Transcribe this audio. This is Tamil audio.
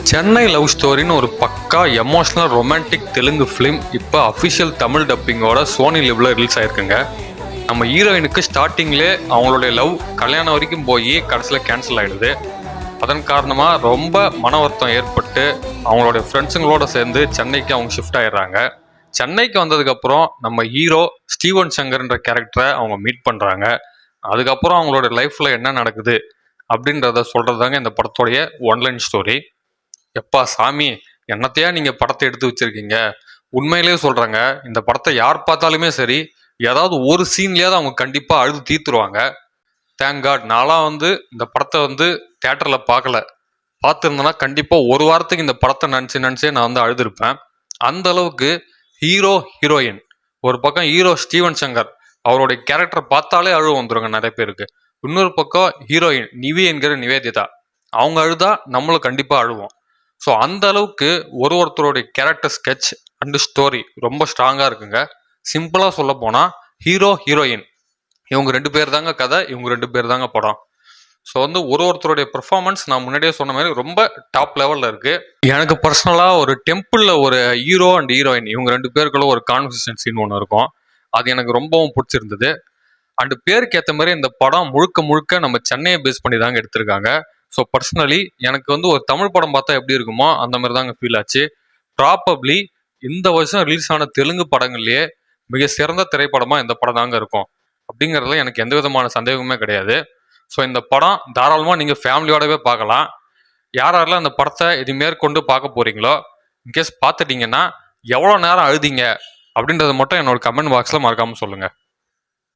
சென்னை லவ் ஸ்டோரின்னு ஒரு பக்கா எமோஷனல் ரொமான்டிக் தெலுங்கு ஃபிலிம் இப்போ அஃபிஷியல் தமிழ் டப்பிங்கோட சோனி லிவ்ல ரிலீஸ் ஆயிருக்குங்க. நம்ம ஹீரோயினுக்கு ஸ்டார்டிங்லேயே அவங்களுடைய லவ் கல்யாணம் வரைக்கும் போய் கடைசியில் கேன்சல் ஆகிடுது. அதன் காரணமாக ரொம்ப மன வருத்தம் ஏற்பட்டு அவங்களுடைய ஃப்ரெண்ட்ஸுங்களோட சேர்ந்து சென்னைக்கு அவங்க ஷிஃப்ட் ஆயிடுறாங்க. சென்னைக்கு வந்ததுக்கப்புறம் நம்ம ஹீரோ ஸ்டீவன் சங்கர்ன்ற கேரக்டரை அவங்க மீட் பண்ணுறாங்க. அதுக்கப்புறம் அவங்களோட லைஃப்பில் என்ன நடக்குது அப்படின்றத சொல்கிறதாங்க இந்த படத்தோடைய ஒன்லைன் ஸ்டோரி. எப்பா சாமி, என்னத்தையா நீங்க படத்தை எடுத்து வச்சிருக்கீங்க. உண்மையிலேயே சொல்றாங்க, இந்த படத்தை யார் பார்த்தாலுமே சரி, ஏதாவது ஒரு சீன்லயாவது அவங்க கண்டிப்பா அழுது தீர்த்துருவாங்க. தேங்க் காட் நான்லாம் இந்த படத்தை தியேட்டர்ல பார்க்கல. பார்த்துருந்தேன்னா கண்டிப்பா ஒரு வாரத்துக்கு இந்த படத்தை நினைச்சே நான் அழுதுருப்பேன். அந்த அளவுக்கு ஹீரோ ஹீரோயின், ஒரு பக்கம் ஹீரோ ஸ்டீவன் சங்கர் அவருடைய கேரக்டர் பார்த்தாலே அழுவ வந்துருங்க நிறைய பேருக்கு. இன்னொரு பக்கம் ஹீரோயின் நிவி என்கிற நிவேதிதா, அவங்க அழுதா நம்மளும் கண்டிப்பா அழுவோம். ஸோ அந்த அளவுக்கு ஒருத்தருடைய கேரக்டர் ஸ்கெட்ச் அண்ட் ஸ்டோரி ரொம்ப ஸ்ட்ராங்காக இருக்குங்க. சிம்பிளாக சொல்ல போனால் ஹீரோ ஹீரோயின் இவங்க 2 பேர் தாங்க கதை, இவங்க 2 பேர் தாங்க படம். ஸோ ஒருத்தருடைய பெர்ஃபார்மன்ஸ் நான் முன்னாடியே சொன்ன மாதிரி ரொம்ப டாப் லெவலில் இருக்குது. எனக்கு பர்சனலாக ஒரு டெம்பிளில் ஒரு ஹீரோ அண்ட் ஹீரோயின் இவங்க 2 பேருக்குள்ள ஒரு கான்வர்சேஷன் சீன் ஒன்று இருக்கும். அது எனக்கு ரொம்பவும் பிடிச்சிருந்தது. அண்ட் பேருக்கு ஏற்ற மாதிரி இந்த படம் முழுக்க முழுக்க நம்ம சென்னையை பேஸ் பண்ணி தாங்க எடுத்திருக்காங்க. ஸோ பர்சனலி எனக்கு ஒரு தமிழ் படம் பார்த்தா எப்படி இருக்குமோ அந்த மாதிரி தாங்க ஃபீல் ஆச்சு. ப்ராபப்ளி இந்த வருஷம் ரிலீஸ் ஆன தெலுங்கு படங்கள்லேயே மிக சிறந்த திரைப்படமாக இந்த படம் தாங்க இருக்கும் அப்படிங்கிறதுல எனக்கு எந்த விதமான சந்தேகமே கிடையாது. ஸோ இந்த படம் தாராளமாக நீங்கள் ஃபேமிலியோடவே பார்க்கலாம். யாரெல்லாம் இந்த படத்தை இது மேற்கொண்டு பார்க்க போகிறீங்களோ, இன்கேஸ் பார்த்துட்டீங்கன்னா எவ்வளோ நேரம் அழுதிங்க அப்படின்றத மட்டும் என்னோட கமெண்ட் பாக்ஸில் மறக்காமல் சொல்லுங்கள்.